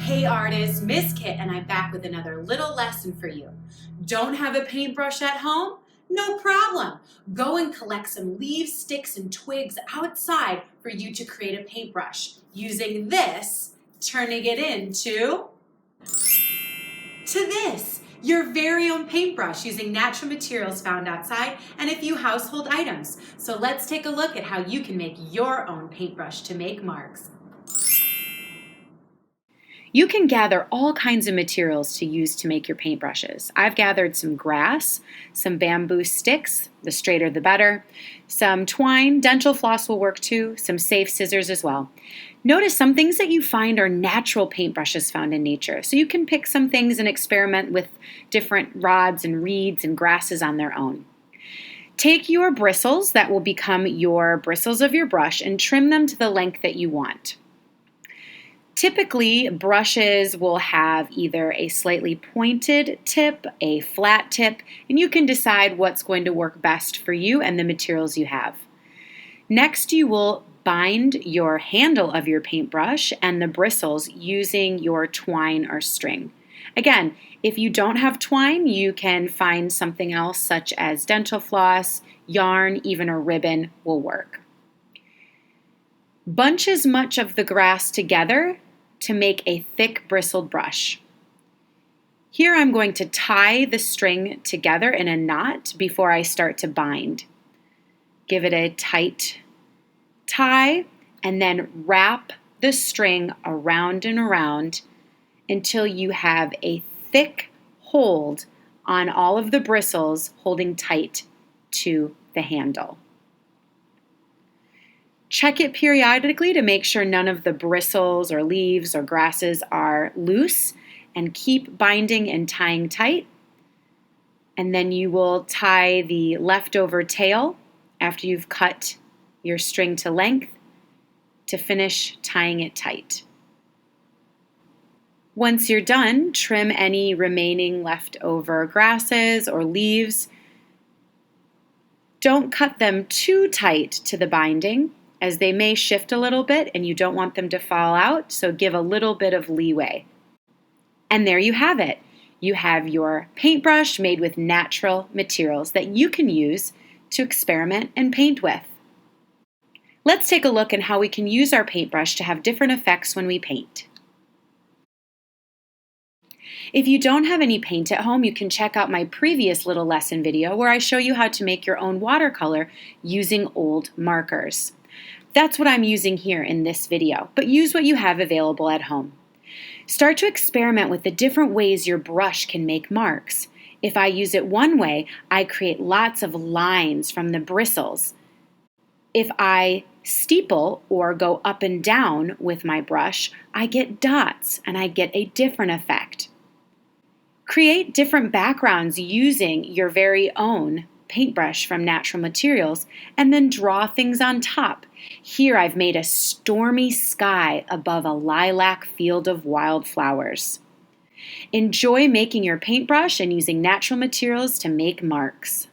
Hey artists, Miss Kit and I'm back with another little lesson for you. Don't have a paintbrush at home? No problem. Go and collect some leaves, sticks, and twigs outside for you to create a paintbrush. Using this, turning it into this, your very own paintbrush using natural materials found outside and a few household items. So let's take a look at how you can make your own paintbrush to make marks. You can gather all kinds of materials to use to make your paintbrushes. I've gathered some grass, some bamboo sticks, the straighter the better, some twine, dental floss will work too, some safe scissors as well. Notice some things that you find are natural paintbrushes found in nature, so you can pick some things and experiment with different rods and reeds and grasses on their own. Take your bristles that will become your bristles of your brush and trim them to the length that you want. Typically, brushes will have either a slightly pointed tip, a flat tip, and you can decide what's going to work best for you and the materials you have. Next, you will bind your handle of your paintbrush and the bristles using your twine or string. Again, if you don't have twine, you can find something else such as dental floss, yarn, even a ribbon will work. Bunch as much of the grass together to make a thick bristled brush. Here I'm going to tie the string together in a knot before I start to bind. Give it a tight tie and then wrap the string around and around until you have a thick hold on all of the bristles holding tight to the handle. Check it periodically to make sure none of the bristles or leaves or grasses are loose, and keep binding and tying tight. And then you will tie the leftover tail after you've cut your string to length to finish tying it tight. Once you're done, trim any remaining leftover grasses or leaves. Don't cut them too tight to the binding, as they may shift a little bit and you don't want them to fall out, so give a little bit of leeway. And there you have it. You have your paintbrush made with natural materials that you can use to experiment and paint with. Let's take a look at how we can use our paintbrush to have different effects when we paint. If you don't have any paint at home, you can check out my previous little lesson video where I show you how to make your own watercolor using old markers. That's what I'm using here in this video, but use what you have available at home. Start to experiment with the different ways your brush can make marks. If I use it one way, I create lots of lines from the bristles. If I steeple or go up and down with my brush, I get dots and I get a different effect. Create different backgrounds using your very own paintbrush from natural materials, and then draw things on top. Here I've made a stormy sky above a lilac field of wildflowers. Enjoy making your paintbrush and using natural materials to make marks.